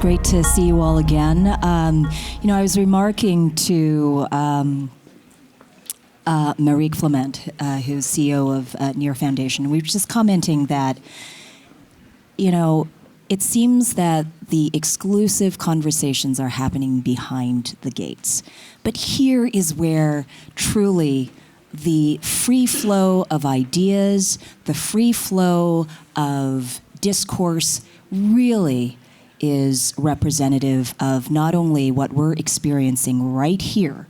great to see you all again. I was remarking to Marie Clement, who's CEO of NOIR Foundation. We were just commenting that, it seems that the exclusive conversations are happening behind the gates. But here is where truly the free flow of ideas, the free flow of discourse really is representative of not only what we're experiencing right here,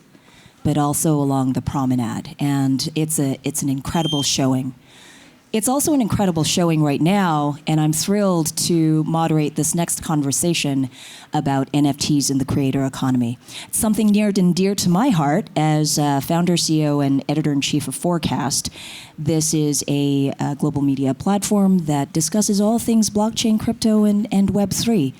but also along the promenade. And it's an incredible showing. It's also an incredible showing right now, and I'm thrilled to moderate this next conversation about NFTs in the creator economy. It's something near and dear to my heart as founder, CEO, and editor-in-chief of Forkast. This is a global media platform that discusses all things blockchain, crypto, and Web3.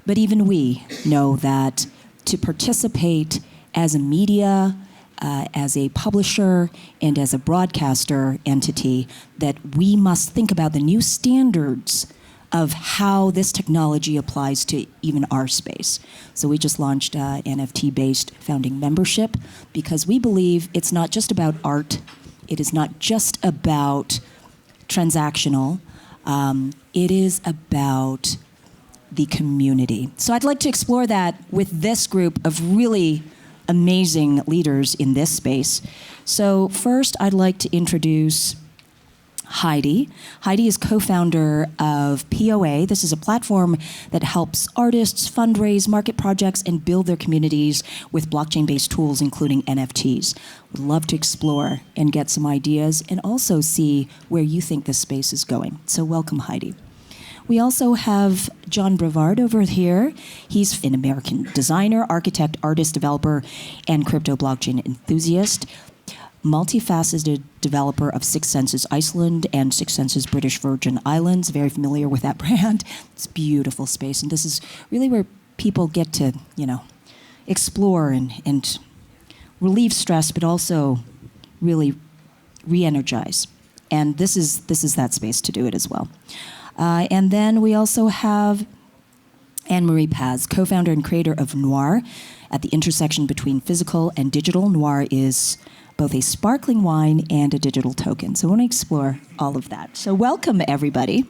But even we know that to participate as a media, as a publisher and as a broadcaster entity, that we must think about the new standards of how this technology applies to even our space. So we just launched NFT-based founding membership because we believe it's not just about art, it is not just about transactional, it is about the community. So I'd like to explore that with this group of really amazing leaders in this space. So first, I'd like to introduce Heidi. Heidi is co-founder of POA. This is a platform that helps artists fundraise, market projects, and build their communities with blockchain-based tools, including NFTs. Would love to explore and get some ideas and also see where you think this space is going. So welcome, Heidi. We also have John Brevard over here. He's an American designer, architect, artist, developer, and crypto blockchain enthusiast. Multifaceted developer of Six Senses Iceland and Six Senses British Virgin Islands. Very familiar with that brand. It's a beautiful space, and this is really where people get to, explore and relieve stress, but also really re-energize. And this is that space to do it as well. And then we also have Anne-Marie Paz, co-founder and creator of NOIR. At the intersection between physical and digital, NOIR is both a sparkling wine and a digital token. So I want to explore all of that. So welcome, everybody.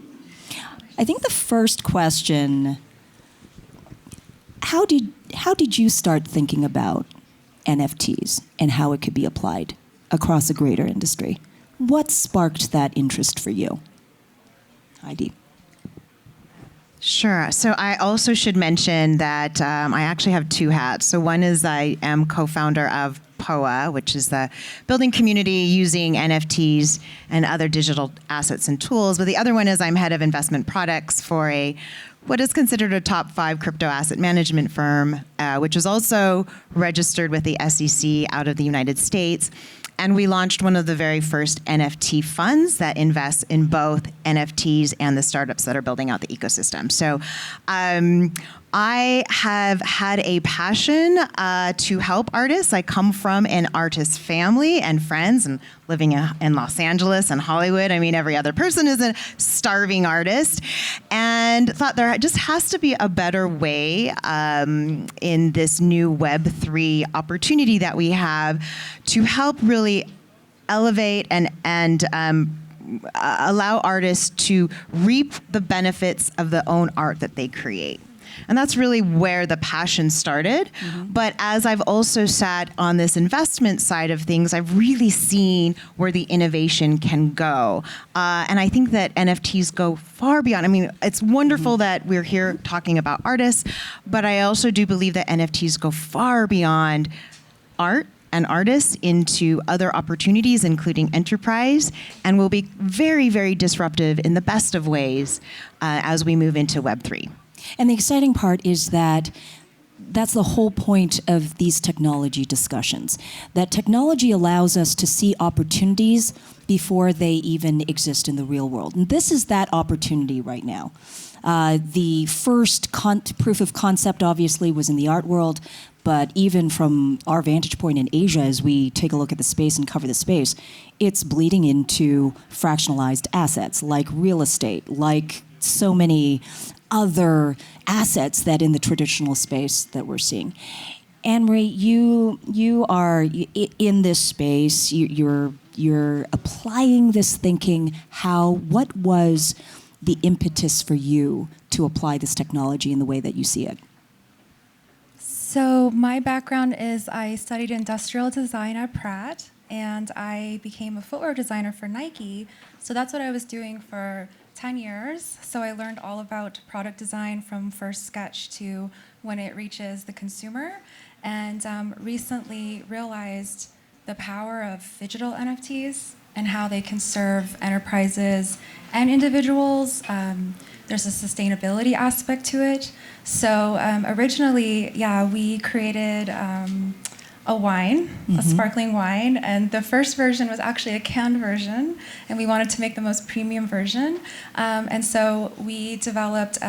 I think the first question, how did you start thinking about NFTs and how it could be applied across a greater industry? What sparked that interest for you? Heidi. Sure. So I also should mention that I actually have two hats. So one is I am co-founder of POA, which is the building community using NFTs and other digital assets and tools. But the other one is I'm head of investment products for what is considered a top 5 crypto asset management firm, which is also registered with the SEC out of the United States. And we launched one of the very first NFT funds that invests in both NFTs and the startups that are building out the ecosystem. So I have had a passion to help artists. I come from an artist family and friends, and living in Los Angeles and Hollywood. I mean, every other person is a starving artist, and thought there just has to be a better way in this new Web3 opportunity that we have to help really elevate and allow artists to reap the benefits of the own art that they create. And that's really where the passion started. Mm-hmm. But as I've also sat on this investment side of things, I've really seen where the innovation can go. And I think that NFTs go far beyond. I mean, it's wonderful that we're here talking about artists, but I also do believe that NFTs go far beyond art and artists into other opportunities, including enterprise, and will be very, very disruptive in the best of ways as we move into Web3. And the exciting part is that that's the whole point of these technology discussions. That technology allows us to see opportunities before they even exist in the real world. And this is that opportunity right now. The first proof of concept obviously was in the art world, but even from our vantage point in Asia, as we take a look at the space and cover the space, it's bleeding into fractionalized assets like real estate, like so many other assets that in the traditional space that we're seeing. Anne-Marie, you are in this space. You're applying this thinking. What was the impetus for you to apply this technology in the way that you see it? So my background is I studied industrial design at Pratt, and I became a footwear designer for Nike. So that's what I was doing for 10 years. So I learned all about product design from first sketch to when it reaches the consumer. And recently realized the power of digital NFTs and how they can serve enterprises and individuals. There's a sustainability aspect to it. So originally, we created a wine, a sparkling wine, and the first version was actually a canned version, and we wanted to make the most premium version. And so we developed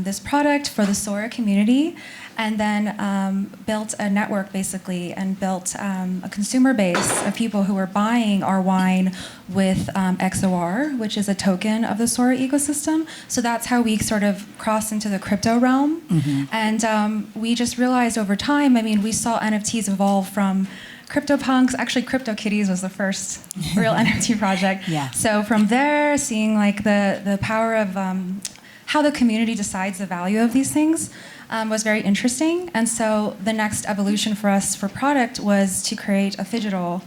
this product for the Sora community, and then built a network basically, and built a consumer base of people who were buying our wine with XOR, which is a token of the Sora ecosystem. So that's how we sort of crossed into the crypto realm. And we just realized over time, I mean, we saw NFTs evolve from CryptoPunks. Actually, CryptoKitties was the first real NFT project. Yeah. So from there, seeing like the power of how the community decides the value of these things was very interesting. And so the next evolution for us for product was to create a phygital.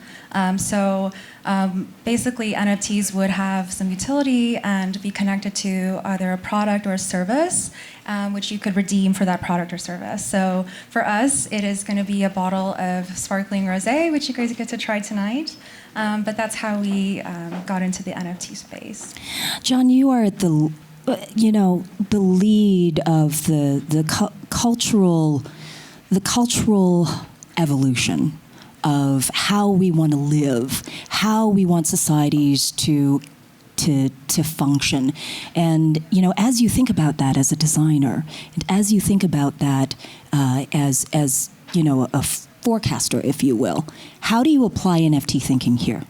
Basically, NFTs would have some utility and be connected to either a product or a service, which you could redeem for that product or service. So for us, it is going to be a bottle of sparkling rosé, which you guys get to try tonight. But that's how we got into the NFT space. John, you are at the lead of the cultural evolution of how we want to live, how we want societies to function. And as you think about that as a designer, and as you think about that as a forecaster, if you will, how do you apply NFT thinking here?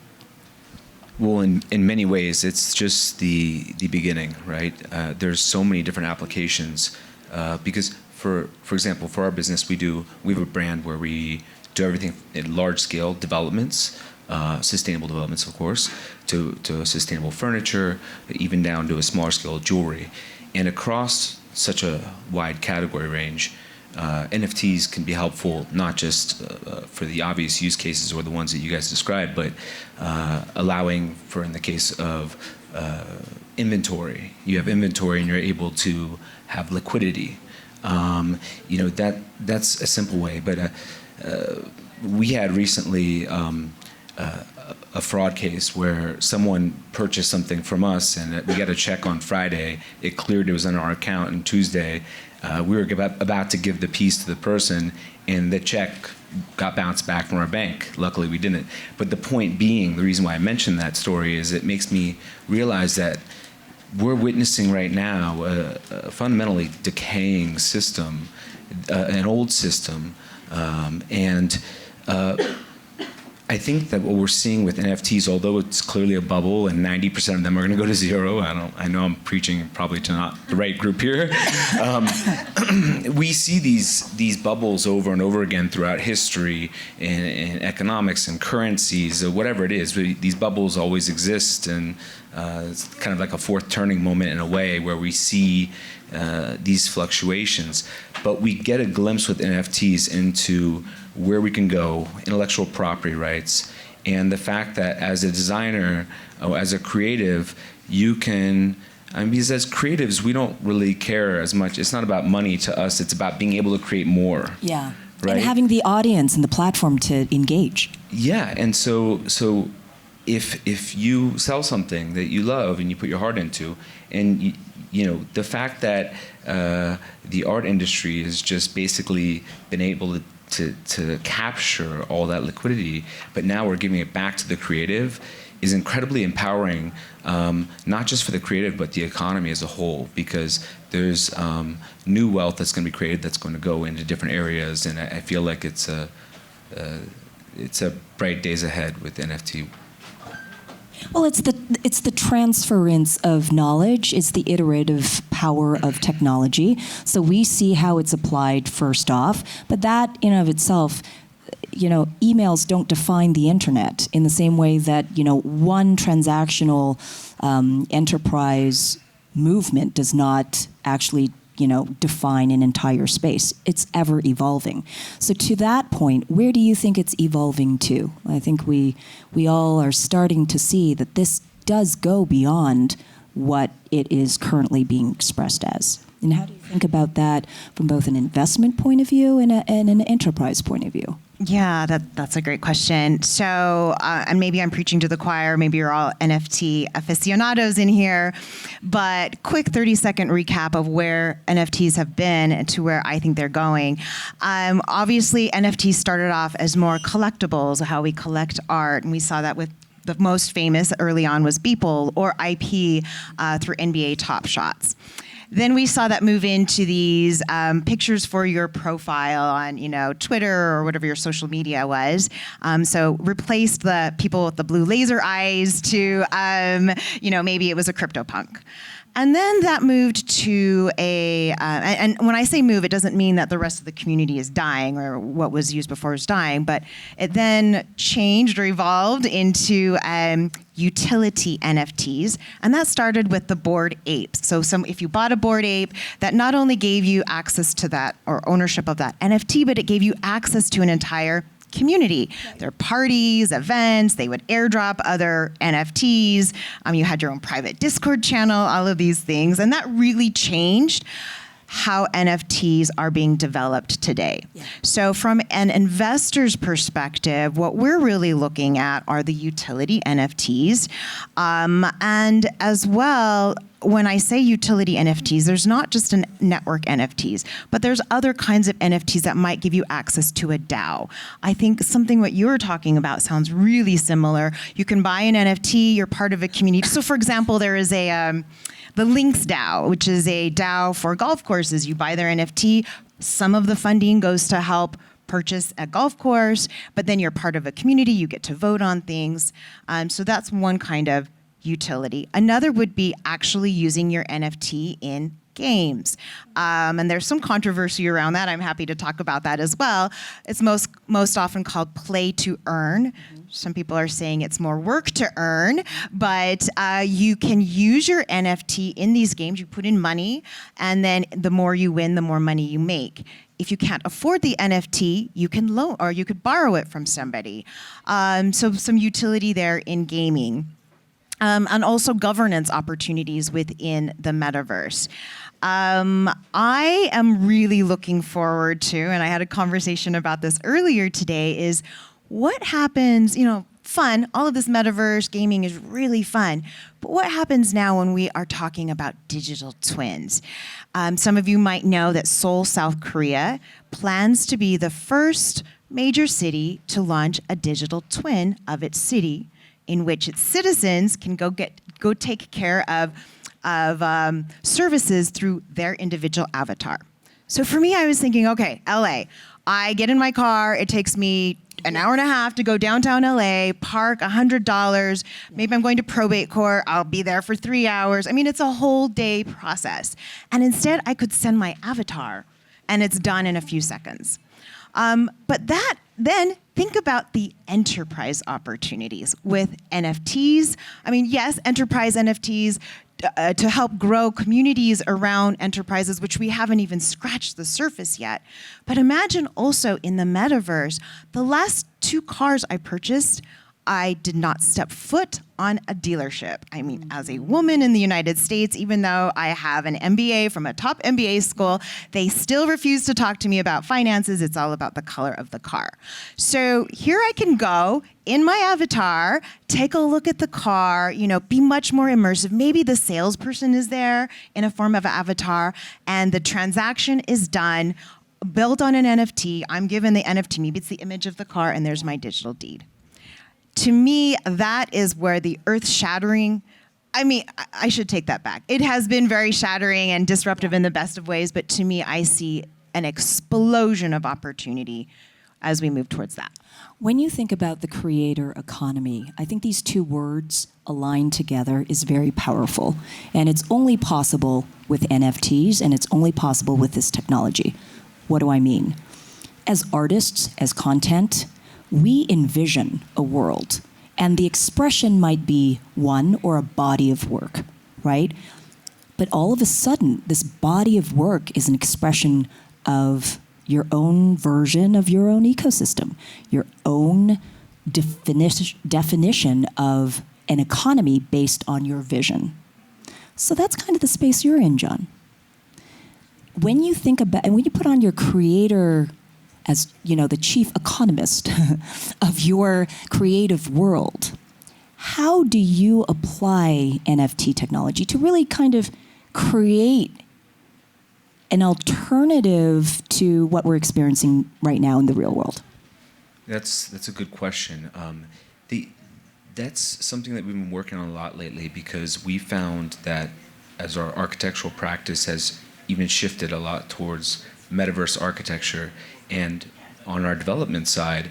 Well, in many ways, it's just the beginning, right? There's so many different applications because, for example, for our business, we have a brand where we do everything in large-scale developments, sustainable developments, of course, to sustainable furniture, even down to a smaller scale jewelry. And across such a wide category range, NFTs can be helpful not just for the obvious use cases or the ones that you guys described, but allowing for, in the case of inventory, you have inventory and you're able to have liquidity. That's a simple way. But we had recently a fraud case where someone purchased something from us and we got a check on Friday. It cleared, it was on our account, and Tuesday we were about to give the piece to the person, and the check got bounced back from our bank. Luckily, we didn't. But the point being, the reason why I mentioned that story is it makes me realize that we're witnessing right now a fundamentally decaying system, an old system, and I think that what we're seeing with NFTs, although it's clearly a bubble and 90% of them are going to go to zero, I know I'm preaching probably to not the right group here. We see these bubbles over and over again throughout history in economics and currencies, or whatever it is. These bubbles always exist, and it's kind of like a fourth turning moment in a way where we see these fluctuations. But we get a glimpse with NFTs into where we can go, intellectual property rights, and the fact that as a designer, or as a creative, you can, because as creatives, we don't really care as much. It's not about money to us, it's about being able to create more. Yeah, right? And having the audience and the platform to engage. Yeah, and so if you sell something that you love and you put your heart into, and the fact that the art industry has just basically been able to capture all that liquidity, but now we're giving it back to the creative, is incredibly empowering, not just for the creative, but the economy as a whole, because there's new wealth that's going to be created that's going to go into different areas, and I feel like it's a bright days ahead with NFT. Well, it's the transference of knowledge. It's the iterative power of technology. So we see how it's applied first off, but that in of itself, emails don't define the internet in the same way that one transactional enterprise movement does not actually define an entire space. It's ever evolving. So to that point, where do you think it's evolving to? I think we all are starting to see that this does go beyond what it is currently being expressed as. And how do you think about that from both an investment point of view and an enterprise point of view? Yeah, that's a great question. So, and maybe I'm preaching to the choir. Maybe you're all NFT aficionados in here. But quick 30-second recap of where NFTs have been and to where I think they're going. Obviously, NFTs started off as more collectibles, how we collect art. And we saw that with the most famous early on was Beeple or IP through NBA Top Shots. Then we saw that move into these pictures for your profile on, Twitter or whatever your social media was. So replaced the people with the blue laser eyes to, maybe it was a CryptoPunk. And then that moved to and when I say move, it doesn't mean that the rest of the community is dying or what was used before is dying, but it then changed or evolved into utility NFTs, and that started with the Bored Apes. So if you bought a Bored Ape, that not only gave you access to that or ownership of that NFT, but it gave you access to an entire community. Right. There are parties, events, they would airdrop other NFTs. You had your own private Discord channel, all of these things. And that really changed how NFTs are being developed today. Yeah. So from an investor's perspective, what we're really looking at are the utility NFTs. And as well, when I say utility NFTs, there's not just a network NFTs, but there's other kinds of NFTs that might give you access to a DAO. I think something what you were talking about sounds really similar. You can buy an NFT, you're part of a community. So for example, there is the Links DAO, which is a DAO for golf courses. You buy their NFT, some of the funding goes to help purchase a golf course, but then you're part of a community, you get to vote on things. So that's one kind of utility. Another would be actually using your NFT in games. And there's some controversy around that. I'm happy to talk about that as well. It's most often called play to earn. Mm-hmm. Some people are saying it's more work to earn, but you can use your NFT in these games. You put in money, and then the more you win, the more money you make. If you can't afford the NFT, you can loan or you could borrow it from somebody. So some utility there in gaming. And also governance opportunities within the metaverse. I am really looking forward to, and I had a conversation about this earlier today, is what happens, fun, all of this metaverse gaming is really fun, but what happens now when we are talking about digital twins? Some of you might know that Seoul, South Korea plans to be the first major city to launch a digital twin of its city, in which its citizens can go take care of services through their individual avatar. So for me, I was thinking, okay, LA. I get in my car. It takes me an hour and a half to go downtown LA, park $100. Maybe I'm going to probate court. I'll be there for 3 hours. I mean, it's a whole day process. And instead, I could send my avatar, and it's done in a few seconds. But then think about the enterprise opportunities with NFTs. I mean, yes, enterprise NFTs to help grow communities around enterprises, which we haven't even scratched the surface yet. But imagine also in the metaverse, the last 2 cars I purchased, I did not step foot on a dealership. I mean, as a woman in the United States, even though I have an MBA from a top MBA school, they still refuse to talk to me about finances. It's all about the color of the car. So here I can go in my avatar, take a look at the car, be much more immersive. Maybe the salesperson is there in a form of an avatar, and the transaction is done, built on an NFT. I'm given the NFT. Maybe it's the image of the car, and there's my digital deed. To me, that is where the earth-shattering, I should take that back. It has been very shattering and disruptive in the best of ways, but to me, I see an explosion of opportunity as we move towards that. When you think about the creator economy, I think these two words aligned together is very powerful. And it's only possible with NFTs, and it's only possible with this technology. What do I mean? As artists, as content, we envision a world, and the expression might be one or a body of work, right? But all of a sudden, this body of work is an expression of your own version of your own ecosystem, your own definition of an economy based on your vision. So that's kind of the space you're in, John. When you think about, and when you put on your creator as, the chief economist of your creative world, how do you apply NFT technology to really kind of create an alternative to what we're experiencing right now in the real world? That's a good question. That's something that we've been working on a lot lately, because we found that as our architectural practice has even shifted a lot towards metaverse architecture, and on our development side,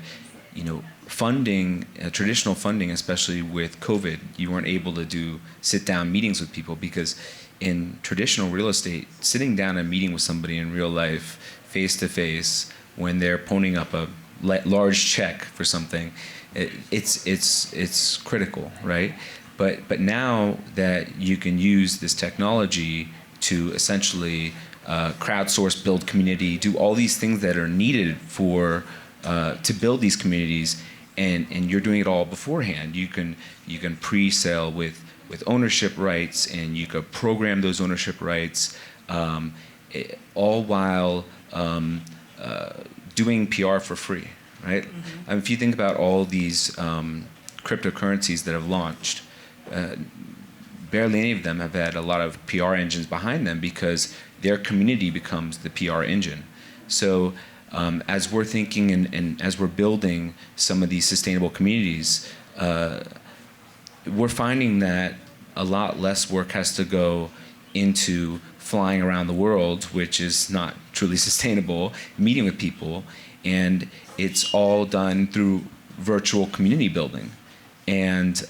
funding, traditional funding, especially with COVID, you weren't able to do sit-down meetings with people, because in traditional real estate, sitting down and meeting with somebody in real life, face-to-face, when they're ponying up a large check for something, it's critical, right? But now that you can use this technology to essentially crowdsource, build community, do all these things that are needed for to build these communities, and you're doing it all beforehand. You can pre-sale with ownership rights, and you could program those ownership rights, all while doing PR for free, right? Mm-hmm. If you think about all these cryptocurrencies that have launched, barely any of them have had a lot of PR engines behind them, because their community becomes the PR engine. So as we're thinking and as we're building some of these sustainable communities, we're finding that a lot less work has to go into flying around the world, which is not truly sustainable, meeting with people, and it's all done through virtual community building and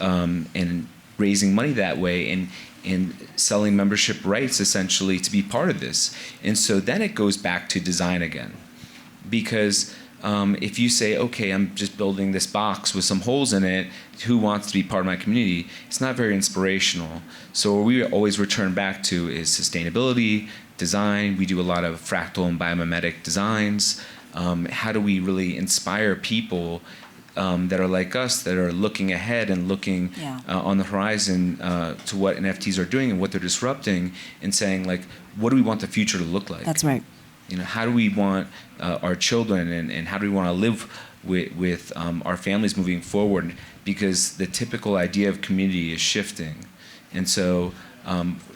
raising money that way, and selling membership rights essentially to be part of this. And so then it goes back to design again, because if you say, okay, I'm just building this box with some holes in it, who wants to be part of my community? It's not very inspirational. So what we always return back to is sustainability, design. We do a lot of fractal and biomimetic designs. How do we really inspire people that are like us, that are looking ahead and looking on the horizon to what NFTs are doing and what they're disrupting, and saying, like, what do we want the future to look like? That's right. How do we want our children, and how do we want to live with our families moving forward? Because the typical idea of community is shifting. And so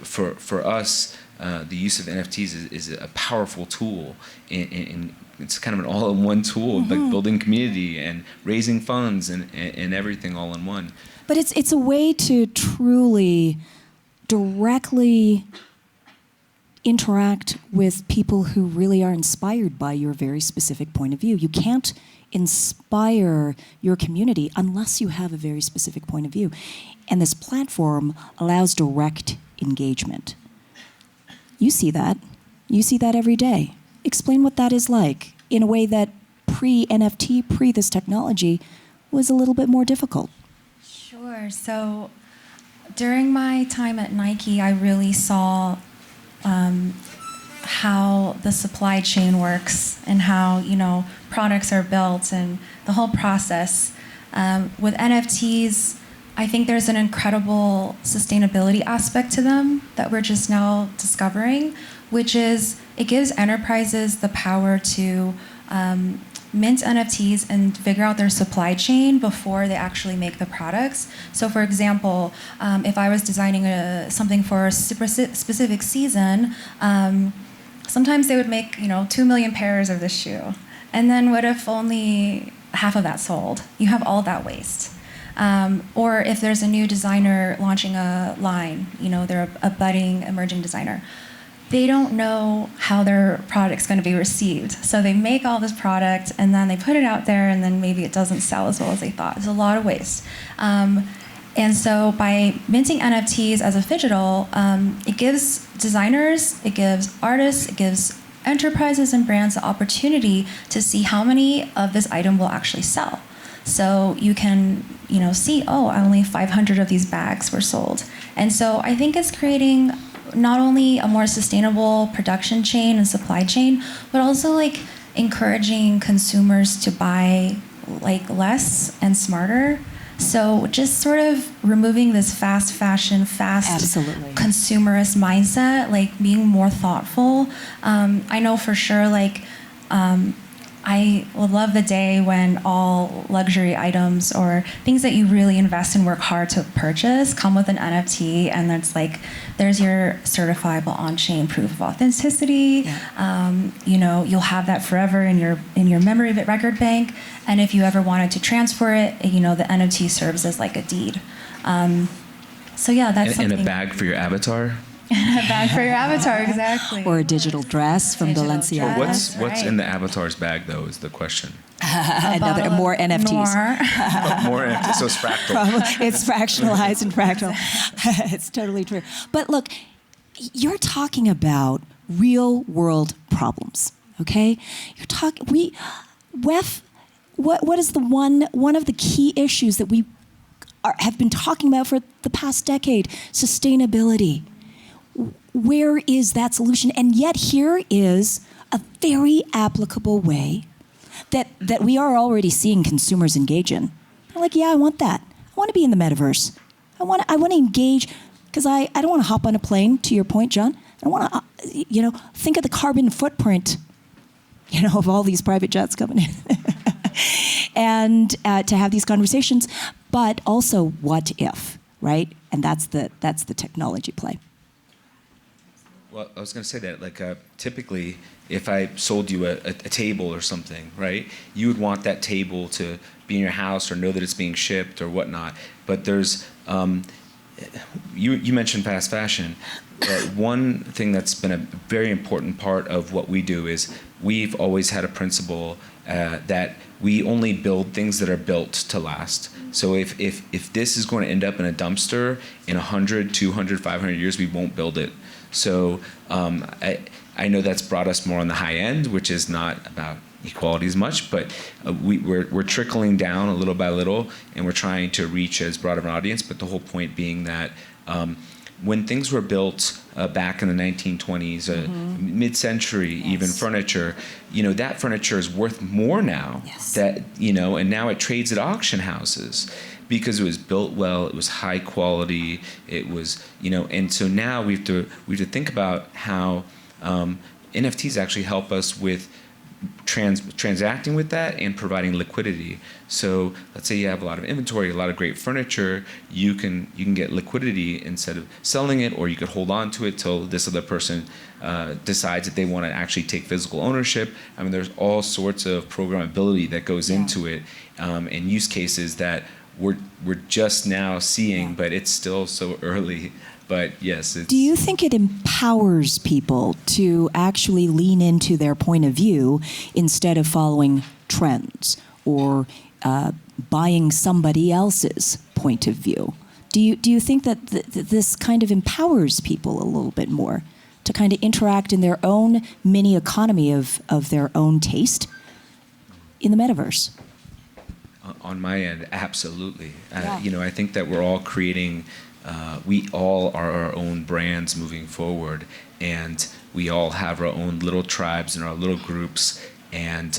for us, the use of NFTs is a powerful tool. And it's kind of an all-in-one tool, like building community and raising funds and everything all in one. But it's a way to truly directly interact with people who really are inspired by your very specific point of view. You can't inspire your community unless you have a very specific point of view. And this platform allows direct engagement. You see that. You see that every day. Explain what that is like in a way that pre-NFT, pre this technology, was a little bit more difficult. Sure. So during my time at Nike, I really saw how the supply chain works and how, products are built and the whole process. With NFTs, I think there's an incredible sustainability aspect to them that we're just now discovering, which is it gives enterprises the power to mint NFTs and figure out their supply chain before they actually make the products. So for example, if I was designing something for a specific season, sometimes they would make 2 million pairs of this shoe. And then what if only half of that sold? You have all that waste. Or if there's a new designer launching a line, they're a budding, emerging designer. they don't know how their product's going to be received. So they make all this product and then they put it out there and then maybe it doesn't sell as well as they thought. There's a lot of waste. And so by minting NFTs as a digital, it gives designers, it gives artists, it gives enterprises and brands the opportunity to see how many of this item will actually sell. So you can, see, only 500 of these bags were sold. And so I think it's creating not only a more sustainable production chain and supply chain, but also like encouraging consumers to buy like less and smarter. So just sort of removing this fast fashion, Absolutely. consumerist mindset, like being more thoughtful. I know for sure, like, I would love the day when all luxury items or things that you really invest and work hard to purchase come with an NFT, and it's like there's your certifiable on-chain proof of authenticity. Yeah. You'll have that forever in your memory record bank, and if you ever wanted to transfer it, the NFT serves as like a deed. So yeah, that's something. And a bag for your avatar. A bag for your avatar, exactly. Or a digital dress from Digital Balenciaga. dress. What's right. in the avatar's bag, though, is the question. Another more NFTs. More NFTs, so it's fractal. It's fractionalized and fractal. It's totally true. But look, you're talking about real world problems, okay? You're talking, what is the one of the key issues that we have been talking about for the past decade? Sustainability. Where is that solution? And yet here is a very applicable way that we are already seeing consumers engage in. They're like, yeah, I want that. I want to be in the metaverse. I want to engage, because I don't want to hop on a plane, to your point, John. I don't want to, think of the carbon footprint, of all these private jets coming in. And to have these conversations, but also what if, right? And that's the technology play. Well, I was going to say that, typically, if I sold you a table or something, right, you would want that table to be in your house or know that it's being shipped or whatnot. But there's, you mentioned fast fashion. One thing that's been a very important part of what we do is we've always had a principle that we only build things that are built to last. So if this is going to end up in a dumpster in 100, 200, 500 years, we won't build it. So I know that's brought us more on the high end, which is not about equality as much, but we're trickling down a little by little, and we're trying to reach as broad of an audience. But the whole point being that when things were built back in the 1920s, mid-century, Yes. even furniture, that furniture is worth more now. Yes. And now it trades at auction houses, because it was built well, it was high quality, it was, and so now we have to think about how NFTs actually help us with transacting with that and providing liquidity. So let's say you have a lot of inventory, a lot of great furniture, you can get liquidity instead of selling it, or you could hold on to it till this other person decides that they want to actually take physical ownership. I mean, there's all sorts of programmability that goes into it, and use cases that we're just now seeing, but it's still so early. But yes, Do you think it empowers people to actually lean into their point of view instead of following trends or buying somebody else's point of view? Do you think that this kind of empowers people a little bit more to kind of interact in their own mini economy of their own taste in the metaverse? On my end, absolutely. Yeah. I think that we're all creating. We all are our own brands moving forward, and we all have our own little tribes and our little groups, and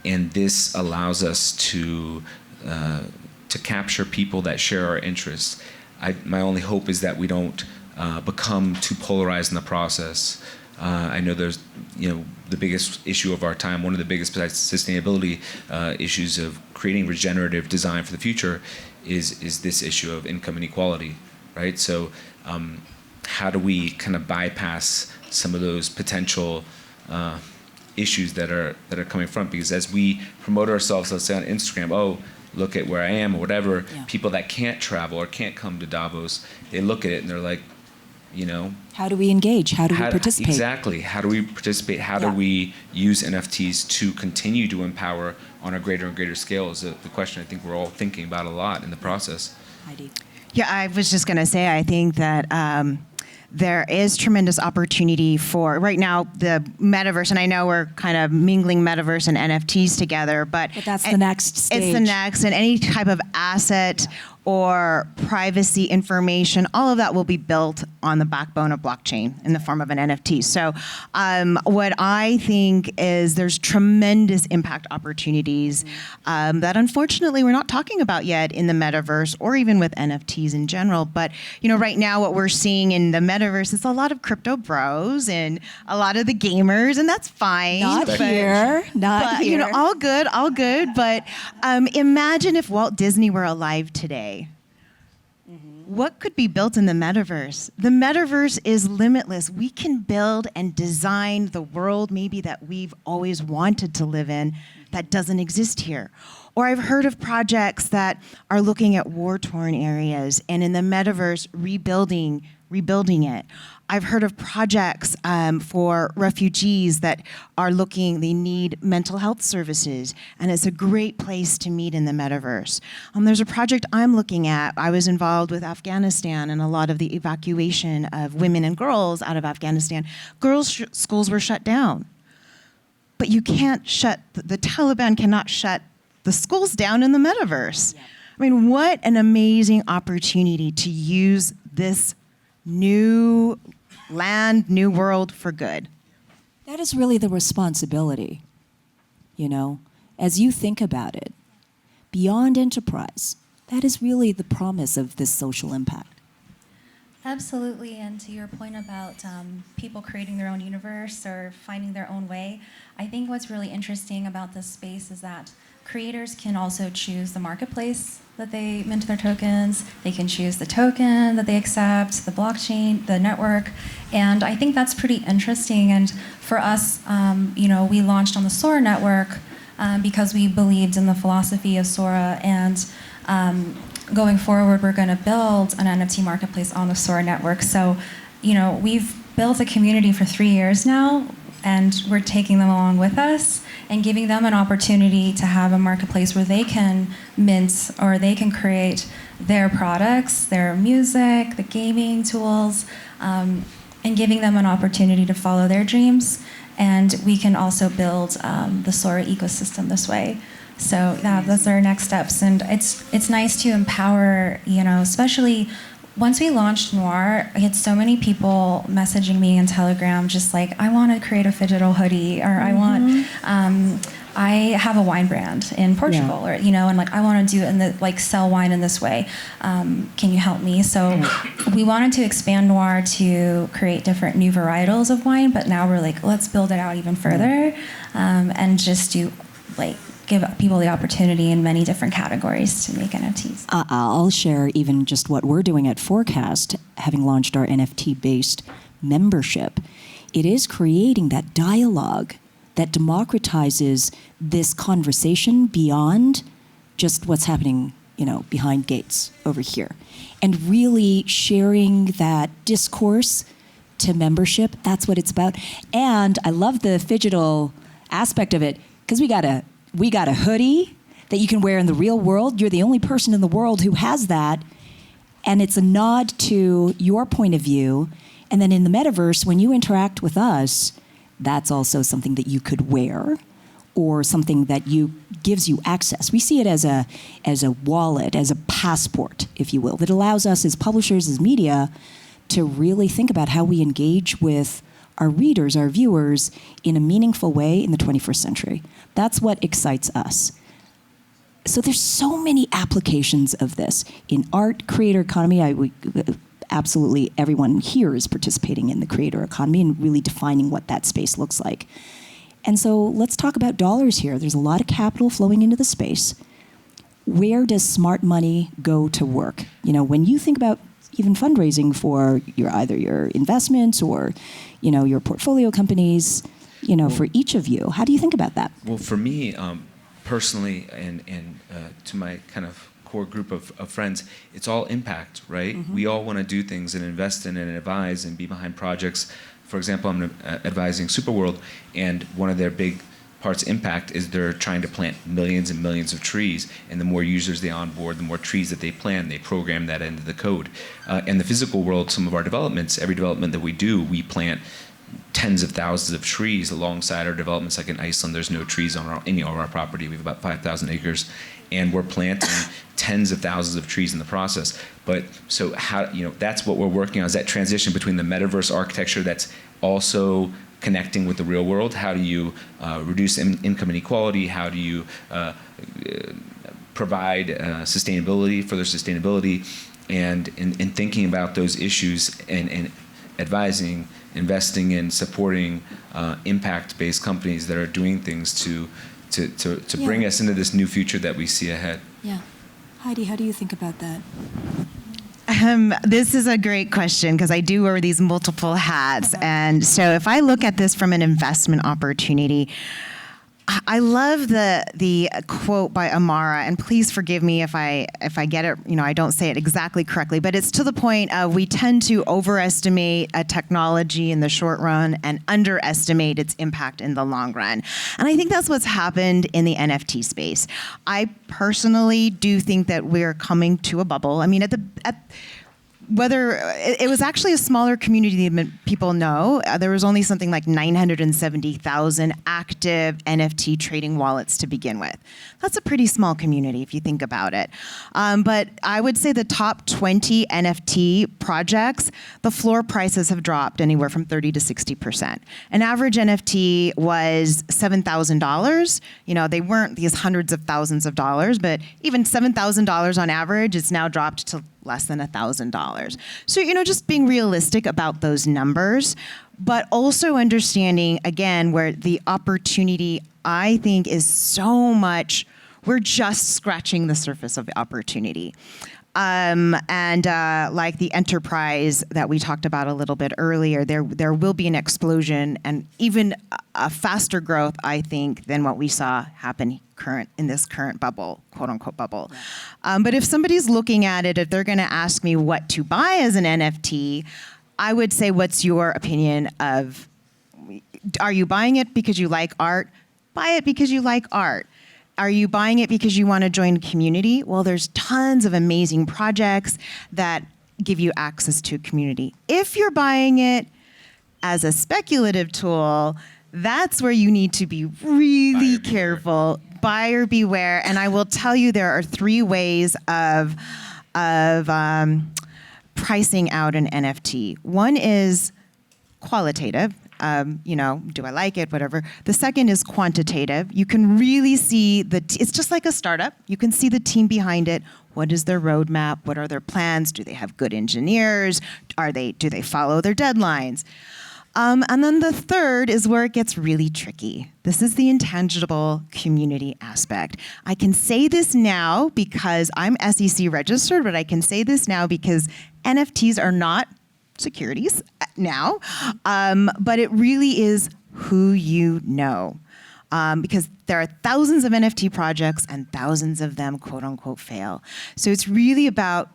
this allows us to capture people that share our interests. My only hope is that we don't become too polarized in the process. I know there's, the biggest issue of our time, one of the biggest besides sustainability issues of creating regenerative design for the future is this issue of income inequality, right? So how do we kind of bypass some of those potential issues that are coming from? Because as we promote ourselves, let's say on Instagram, look at where I am or whatever, people that can't travel or can't come to Davos, they look at it and they're like, You know, How do we engage? How do we participate? Exactly. How do we participate? How do we use NFTs to continue to empower on a greater and greater scale is the question I think we're all thinking about a lot in the process. Heidi. Yeah, I was just going to say, I think that there is tremendous opportunity for, right now, the metaverse, and I know we're kind of mingling metaverse and NFTs together, but that's the next stage. It's the next, and any type of asset or privacy information, all of that will be built on the backbone of blockchain in the form of an NFT. So what I think is there's tremendous impact opportunities that unfortunately we're not talking about yet in the metaverse or even with NFTs in general. But right now what we're seeing in the metaverse is a lot of crypto bros and a lot of the gamers, and that's fine. Not here. All good. But imagine if Walt Disney were alive today. What could be built in the metaverse? The metaverse is limitless. We can build and design the world maybe that we've always wanted to live in that doesn't exist here. Or I've heard of projects that are looking at war-torn areas and in the metaverse rebuilding it. I've heard of projects for refugees that are they need mental health services, and it's a great place to meet in the metaverse. There's a project I'm looking at. I was involved with Afghanistan and a lot of the evacuation of women and girls out of Afghanistan. Girls' schools were shut down. But the Taliban cannot shut the schools down in the metaverse. Yeah. I mean, what an amazing opportunity to use this new land, new world for good. That is really the responsibility, as you think about it. Beyond enterprise, that is really the promise of this social impact. Absolutely, and to your point about people creating their own universe or finding their own way, I think what's really interesting about this space is that creators can also choose the marketplace that they mint their tokens. They can choose the token that they accept, the blockchain, the network, and I think that's pretty interesting. And for us, we launched on the Sora network because we believed in the philosophy of Sora, and going forward, we're going to build an NFT marketplace on the Sora network. So, we've built a community for 3 years now, and we're taking them along with us and giving them an opportunity to have a marketplace where they can mint or they can create their products, their music, the gaming tools, and giving them an opportunity to follow their dreams. And we can also build the Sora ecosystem this way. So those are our next steps. And it's nice to empower, especially once we launched NOIR, I had so many people messaging me in Telegram, just like, I want to create a digital hoodie, or I have a wine brand in Portugal, or and like I want to do it sell wine in this way. Can you help me? So we wanted to expand NOIR to create different new varietals of wine, but now we're like, let's build it out even further, and just do give people the opportunity in many different categories to make NFTs. I'll share even just what we're doing at Forkast, having launched our NFT-based membership. It is creating that dialogue that democratizes this conversation beyond just what's happening, behind gates over here. And really sharing that discourse to membership. That's what it's about. And I love the phygital aspect of it, because we got a hoodie that you can wear in the real world. You're the only person in the world who has that. And it's a nod to your point of view. And then in the metaverse, when you interact with us, that's also something that you could wear, or something that gives you access. We see it as a wallet, as a passport, if you will, that allows us as publishers, as media, to really think about how we engage with our readers, our viewers, in a meaningful way in the 21st century. That's what excites us. So there's so many applications of this in art, creator economy. Absolutely everyone here is participating in the creator economy and really defining what that space looks like. And so let's talk about dollars here. There's a lot of capital flowing into the space. Where does smart money go to work? When you think about even fundraising for either your investments or, your portfolio companies, for each of you, how do you think about that? Well, for me, personally, and to my kind of core group of friends, it's all impact, right? We all want to do things and invest in and advise and be behind projects. For example, I'm advising Superworld, and one of their big parts impact is they're trying to plant millions and millions of trees, and the more users they onboard, the more trees that they plant, they program that into the code. In the physical world, some of our developments, every development that we do, we plant tens of thousands of trees alongside our developments. Like in Iceland, there's no trees on any of our property. We have about 5,000 acres, and we're planting tens of thousands of trees in the process. But so how, that's what we're working on, is that transition between the metaverse architecture that's also connecting with the real world. How do you reduce income inequality? How do you provide sustainability, further sustainability, and in thinking about those issues and advising, investing in, supporting impact-based companies that are doing things to bring us into this new future that we see ahead. Yeah. Heidi, how do you think about that? This is a great question because I do wear these multiple hats. And so if I look at this from an investment opportunity, I love the quote by Amara, and please forgive me if I get it, I don't say it exactly correctly, but it's to the point of we tend to overestimate a technology in the short run and underestimate its impact in the long run. And I think that's what's happened in the NFT space. I personally do think that we're coming to a bubble. I mean, whether it was actually a smaller community than people know. There was only something like 970,000 active NFT trading wallets to begin with. That's a pretty small community if you think about it. But I would say the top 20 NFT projects, the floor prices have dropped anywhere from 30 to 60%. An average NFT was $7,000. They weren't these hundreds of thousands of dollars, but even $7,000 on average, it's now dropped to less than $1,000. So, just being realistic about those numbers, but also understanding, again, where the opportunity, I think, is so much, we're just scratching the surface of the opportunity. Like the enterprise that we talked about a little bit earlier, there will be an explosion and even a faster growth, I think, than what we saw happen in this current bubble, quote unquote bubble. But if somebody's looking at it, if they're going to ask me what to buy as an NFT, I would say, what's your opinion of, are you buying it because you like art? Buy it because you like art. Are you buying it because you want to join a community? Well, there's tons of amazing projects that give you access to a community. If you're buying it as a speculative tool, that's where you need to be really careful. Buyer beware. And I will tell you, there are 3 ways of pricing out an NFT. One is qualitative. Do I like it, whatever. The second is quantitative. You can really see it's just like a startup. You can see the team behind it. What is their roadmap? What are their plans? Do they have good engineers? Do they follow their deadlines? And then the third is where it gets really tricky. This is the intangible community aspect. I can say this now because I'm SEC registered, but I can say this now because NFTs are not securities now, but it really is who you know. Because there are thousands of NFT projects and thousands of them, quote unquote, fail. So it's really about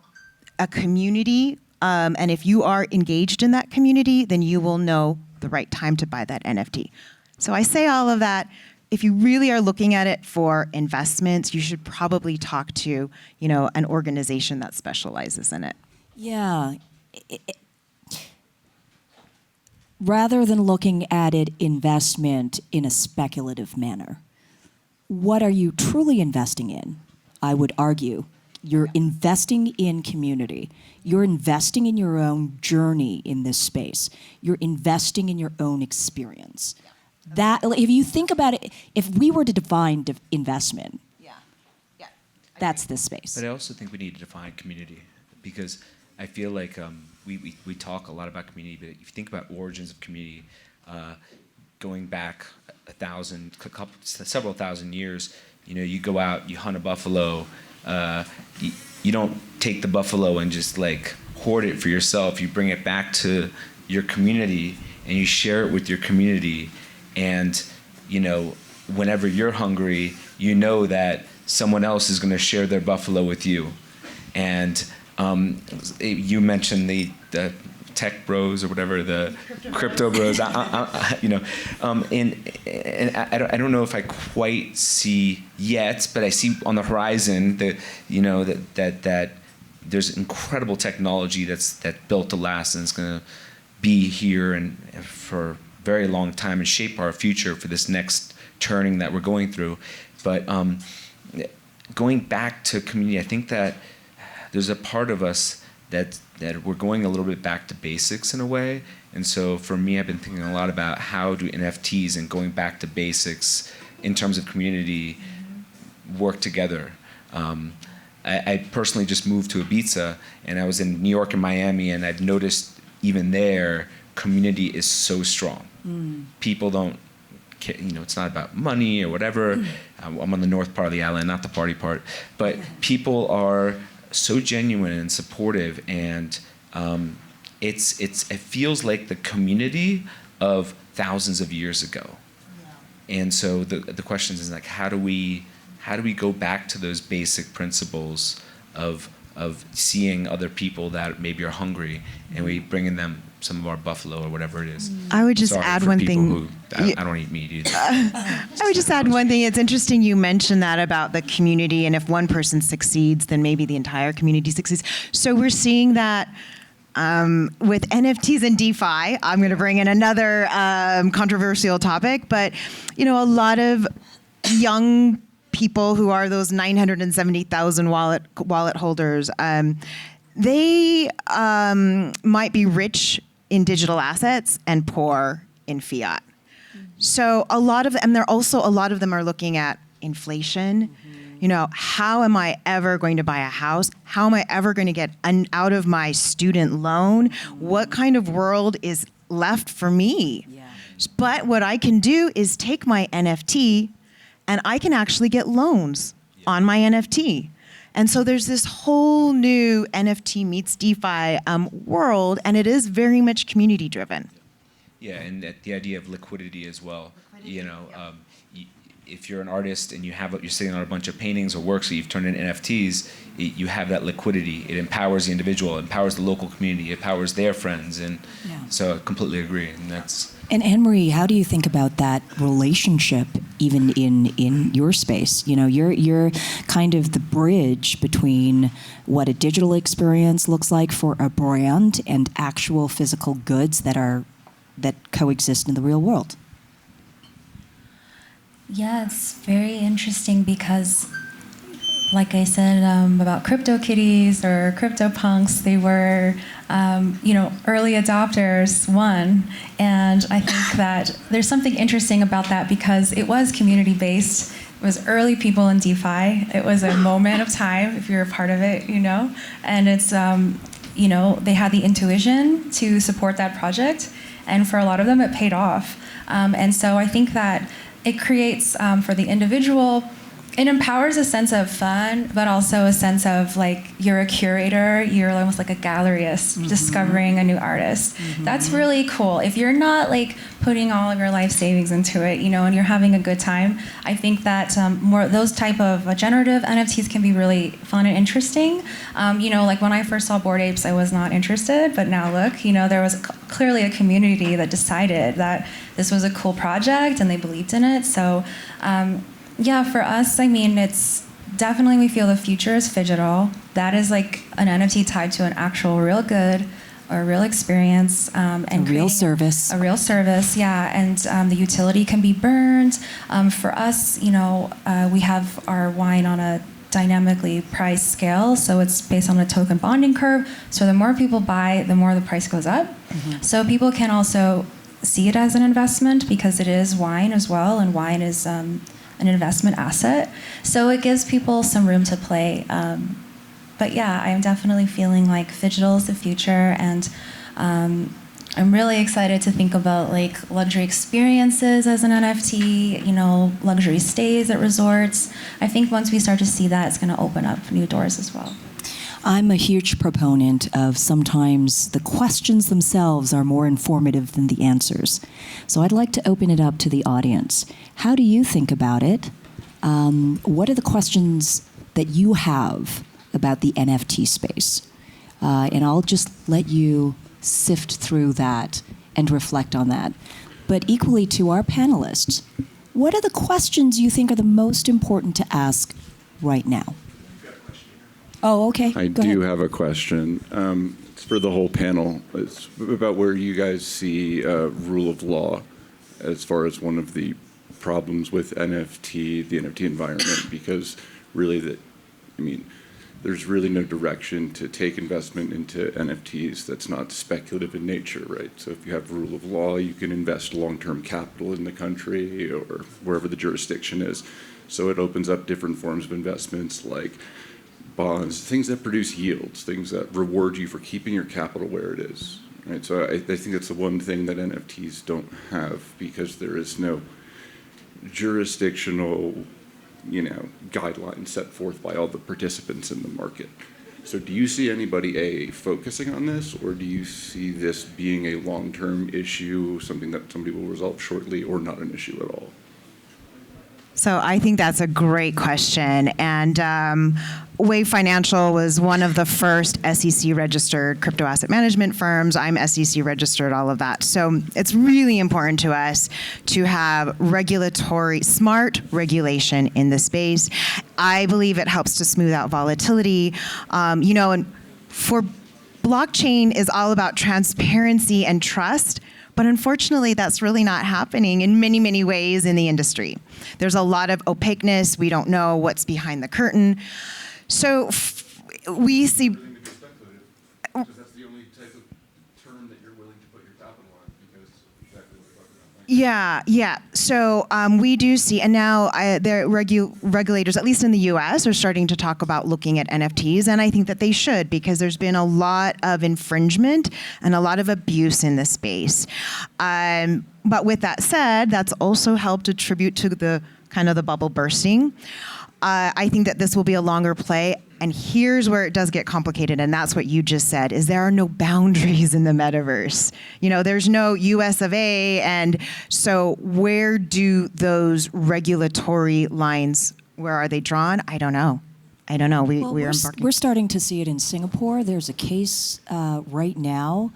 a community, and if you are engaged in that community, then you will know the right time to buy that NFT. So I say all of that. If you really are looking at it for investments, you should probably talk to, an organization that specializes in it. Yeah. Rather than looking at it investment in a speculative manner, what are you truly investing in? I would argue you're investing in community. You're investing in your own journey in this space. You're investing in your own experience. That, if you think about it, if we were to define investment, that's this space. But I also think we need to define community, because I feel like we talk a lot about community, but if you think about origins of community, going back several thousand years, you go out, you hunt a buffalo, you don't take the buffalo and just like hoard it for yourself. You bring it back to your community and you share it with your community. And whenever you're hungry, that someone else is going to share their buffalo with you. And you mentioned the tech bros or whatever, the crypto bros. And I don't know if I quite see yet, but I see on the horizon that that there's incredible technology that's built to last, and it's going to be here and for a very long time and shape our future for this next turning that we're going through. But going back to community, I think that there's a part of us that we're going a little bit back to basics in a way. And so for me, I've been thinking a lot about how do NFTs and going back to basics in terms of community work together. I personally just moved to Ibiza, and I was in New York and Miami, and I've noticed even there, community is so strong. People don't care, it's not about money or whatever. I'm on the north part of the island, not the party part. But people are so genuine and supportive, and it feels like the community of thousands of years ago. And so the question is like, how do we go back to those basic principles of seeing other people that maybe are hungry, and we bring in them some of our buffalo or whatever it is. I would just Sorry add for one people thing. who- I don't eat meat either. I would just add one thing. It's interesting you mentioned that about the community, and if one person succeeds, then maybe the entire community succeeds. So we're seeing that with NFTs and DeFi. I'm going to bring in another controversial topic, but a lot of young people who are those 970,000 wallet holders, they might be rich in digital assets and poor in fiat. So a lot of them are looking at inflation. How am I ever going to buy a house? How am I ever going to get out of my student loan? What kind of world is left for me? Yeah. But what I can do is take my NFT and I can actually get loans on my NFT. And so there's this whole new NFT meets DeFi world, and it is very much community driven. Yeah, and the idea of liquidity as well. If you're an artist and you're sitting on a bunch of paintings or works that you've turned into NFTs, you have that liquidity. It empowers the individual, it empowers the local community, it empowers their friends, and so I completely agree. And that's. And Anne-Marie, how do you think about that relationship even in your space? You're kind of the bridge between what a digital experience looks like for a brand and actual physical goods that coexist in the real world. Yeah, it's very interesting because, like I said about CryptoKitties or CryptoPunks, they were, early adopters, and I think that there's something interesting about that because it was community-based. It was early people in DeFi. It was a moment of time, if you're a part of it, and it's, they had the intuition to support that project, and for a lot of them, it paid off. And so I think that it creates, for the individual, it empowers a sense of fun, but also a sense of like you're a curator, you're almost like a galleryist discovering a new artist. That's really cool. If you're not like putting all of your life savings into it, and you're having a good time, I think that more those type of generative NFTs can be really fun and interesting. Like when I first saw Bored Apes, I was not interested, but now look, there was clearly a community that decided that this was a cool project and they believed in it. So. Yeah, for us, it's definitely we feel the future is phygital. That is like an NFT tied to an actual real good or a real experience. And a real service. A real service, yeah. And the utility can be burned. For us, we have our wine on a dynamically priced scale. So it's based on a token bonding curve. So the more people buy, the more the price goes up. So people can also see it as an investment because it is wine as well. And wine is... an investment asset. So it gives people some room to play. But yeah, I'm definitely feeling like phygital is the future, and I'm really excited to think about like luxury experiences as an NFT, luxury stays at resorts. I think once we start to see that, it's going to open up new doors as well. I'm a huge proponent of sometimes the questions themselves are more informative than the answers. So I'd like to open it up to the audience. How do you think about it? What are the questions that you have about the NFT space? And I'll just let you sift through that and reflect on that. But equally to our panelists, what are the questions you think are the most important to ask right now? Oh, okay. I Go do ahead. have a question. It's for the whole panel. It's about where you guys see rule of law as far as one of the problems with the NFT environment, because really there's really no direction to take investment into NFTs that's not speculative in nature, right? So if you have rule of law, you can invest long-term capital in the country or wherever the jurisdiction is. So it opens up different forms of investments like bonds, things that produce yields, things that reward you for keeping your capital where it is, right? So I think that's the one thing that NFTs don't have, because there is no jurisdictional guidelines set forth by all the participants in the market. So do you see anybody, focusing on this, or do you see this being a long-term issue, something that somebody will resolve shortly, or not an issue at all? So I think that's a great question. And Wave Financial was one of the first SEC-registered crypto asset management firms. I'm SEC-registered, all of that. So it's really important to us to have smart regulation in the space. I believe it helps to smooth out volatility. And for blockchain is all about transparency and trust. But unfortunately, that's really not happening in many, many ways in the industry. There's a lot of opaqueness. We don't know what's behind the curtain. So we see... Because that's the only type of term that you're willing to put your capital on, because exactly what you're talking about. Yeah. So we do see, and now the regulators, at least in the U.S., are starting to talk about looking at NFTs, and I think that they should, because there's been a lot of infringement and a lot of abuse in this space. But with that said, that's also helped attribute to the kind of the bubble bursting. I think that this will be a longer play. And here's where it does get complicated, and that's what you just said, is there are no boundaries in the metaverse. There's no US of A, and so where do those regulatory lines, where are they drawn? I don't know. We're starting to see it in Singapore. There's a case right now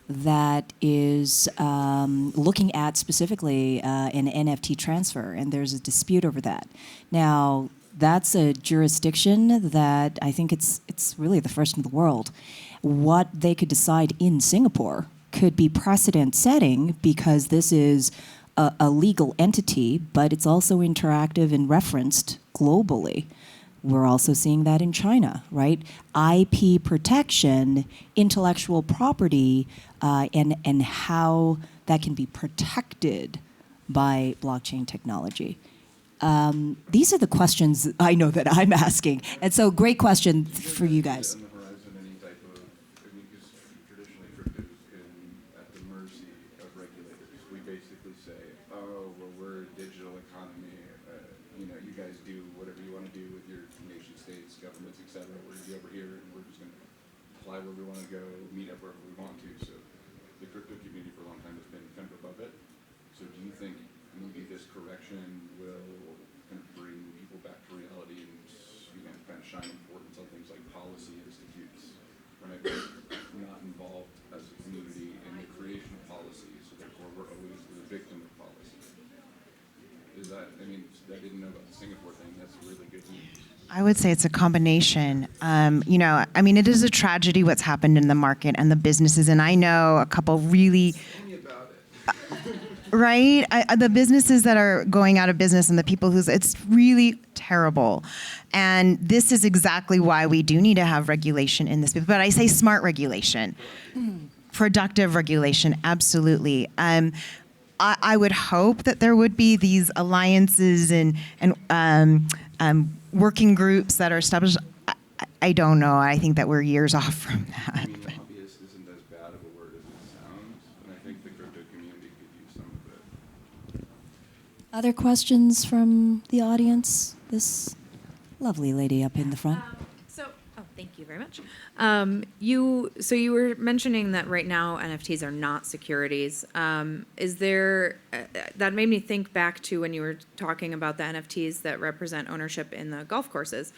that is looking at specifically an NFT transfer, and there's a dispute over that. Now, that's a jurisdiction that I think it's really the first in the world. What they could decide in Singapore could be precedent setting, because this is a legal entity, but it's also interactive and referenced globally. We're also seeing that in China, right? IP protection, intellectual property, and how that can be protected by blockchain technology. These are the questions I know that I'm asking. And so great question for you guys. On the horizon, any type of, because traditionally crypto has been at the mercy of regulators. We basically say, we're a digital economy. You guys do whatever you want to do with your nation states, governments, et cetera. We're going to be over here, and we're just going to fly where we want to go, meet up wherever we want to. So the crypto community for a long time has been kind of above it. So do you think maybe this correction will kind of bring people back to reality and kind of shine importance on things like policy institutes, right? We're not involved as a community in the creation of policy, so therefore we're always the victim of policy. I didn't know about the Singapore thing. That's really good news. I would say it's a combination. It is a tragedy what's happened in the market and the businesses, and I know a couple really... Tell me about it. Right? The businesses that are going out of business and the people it's really terrible. And this is exactly why we do need to have regulation in this. But I say smart regulation, productive regulation, absolutely. I would hope that there would be these alliances and working groups that are established. I don't know. I think that we're years off from that. Lobbyist isn't as bad of a word as it sounds, and I think the crypto community could use some of it. Other questions from the audience? This lovely lady up in the front. Thank you very much. You were mentioning that right now NFTs are not securities. Is there that made me think back to when you were talking about the NFTs that represent ownership in the golf courses.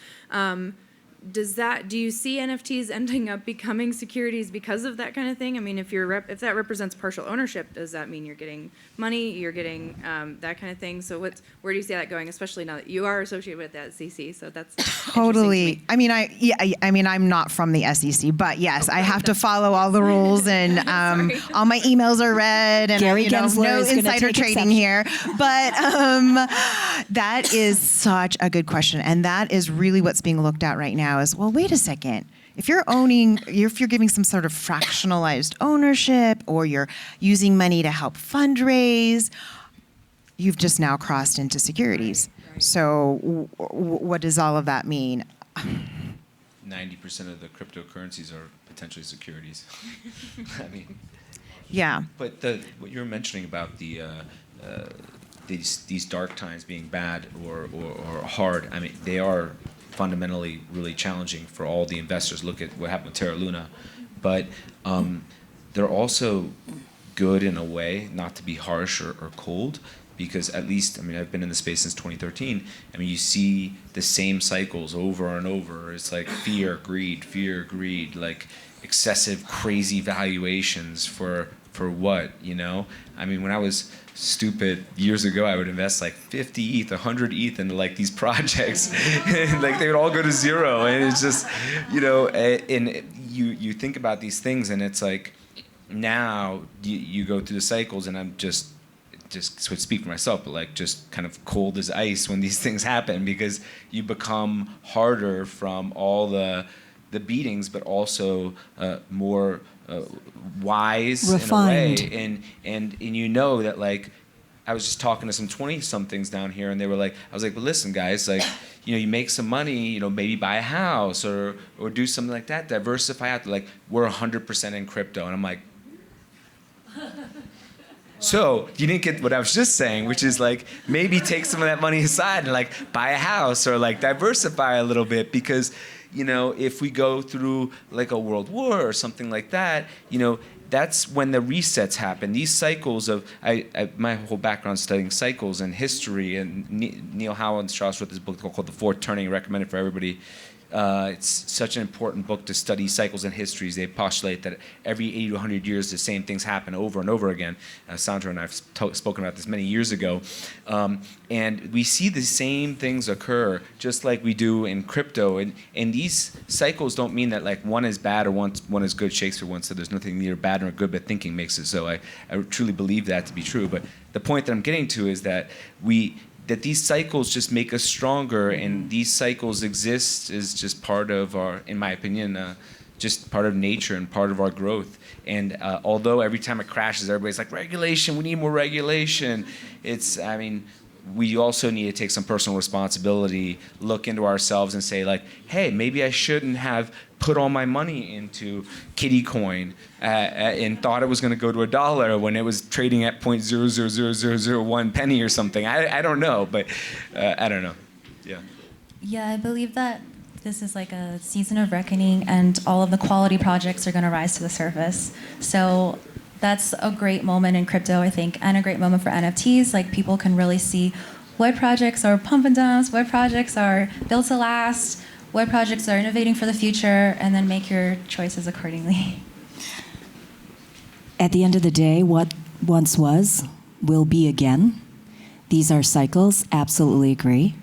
Do you see NFTs ending up becoming securities because of that kind of thing? I mean, if that represents partial ownership, does that mean you're getting money, you're getting that kind of thing? So where do you see that going, especially now that you are associated with the SEC? So that's totally. I mean, I'm not from the SEC, but yes, I have to follow all the rules, and all my emails are read, and Gary no Gensler is insider take trading here. But that is such a good question, and that is really what's being looked at right now. Is, well, wait a second. If you're giving some sort of fractionalized ownership, or you're using money to help fundraise, you've just now crossed into securities. Right. So what does all of that mean? 90% of the cryptocurrencies are potentially securities. I mean, yeah. But what you're mentioning about these dark times being bad or hard, I mean, they are fundamentally really challenging for all the investors. Look at what happened with Terra Luna. But they're also good in a way, not to be harsh or cold, because at least, I mean, I've been in the space since 2013. I mean, you see the same cycles over and over. It's like fear, greed, like excessive, crazy valuations for what, you know? I mean, when I was stupid years ago, I would invest like 50 ETH, 100 ETH into like these projects, and like they would all go to zero. And it's just, you know, and you think about these things, and it's like now you go through the cycles, and I'm just so to speak for myself, but like just kind of cold as ice when these things happen, because you become harder from all the beatings, but also more wise, refined, in a way, and you know that, like, I was just talking to some 20-somethings down here, and they were like, I was like, well, listen, guys, like, you know, you make some money, you know, maybe buy a house or do something like that, diversify out. They're like, we're 100% in crypto, and I'm like, so you didn't get what I was just saying, which is like, maybe take some of that money aside and like buy a house or like diversify a little bit, because, you know, if we go through like a world war or something like that, you know, that's when the resets happen. These cycles of, my whole background studying cycles and history, and Neil Howard Strauss wrote this book called The Fourth Turning, I recommend it for everybody. It's such an important book to study cycles and histories. They postulate that every 80 to 100 years, the same things happen over and over again. Sandra and I have spoken about this many years ago. And we see the same things occur, just like we do in crypto. And these cycles don't mean that like one is bad or one is good. Shakespeare once said there's nothing neither bad nor good, but thinking makes it so. I truly believe that to be true. But the point that I'm getting to is that that these cycles just make us stronger, and these cycles exist as just part of our, in my opinion, just part of nature and part of our growth. And although every time it crashes, everybody's like, regulation, we need more regulation. I mean, we also need to take some personal responsibility, look into ourselves and say like, hey, maybe I shouldn't have put all my money into kitty coin and thought it was going to go to $1 when it was trading at 0.000001 penny or something. I don't know, but I don't know. Yeah. Yeah, I believe that this is like a season of reckoning, and all of the quality projects are going to rise to the surface. So that's a great moment in crypto, I think, and a great moment for NFTs. Like, people can really see what projects are pump and dumps, what projects are built to last, what projects are innovating for the future, and then make your choices accordingly. At the end of the day, what once was will be again. These are cycles, absolutely agree.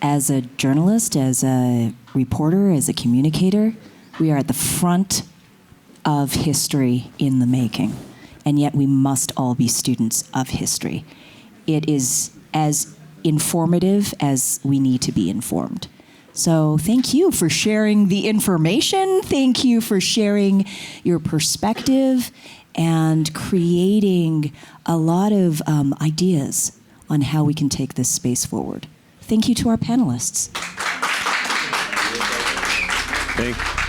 As a journalist, as a reporter, as a communicator, we are at the front of history in the making, and yet we must all be students of history. It is as informative as we need to be informed. So thank you for sharing the information. Thank you for sharing your perspective and creating a lot of ideas on how we can take this space forward. Thank you to our panelists. Thank you.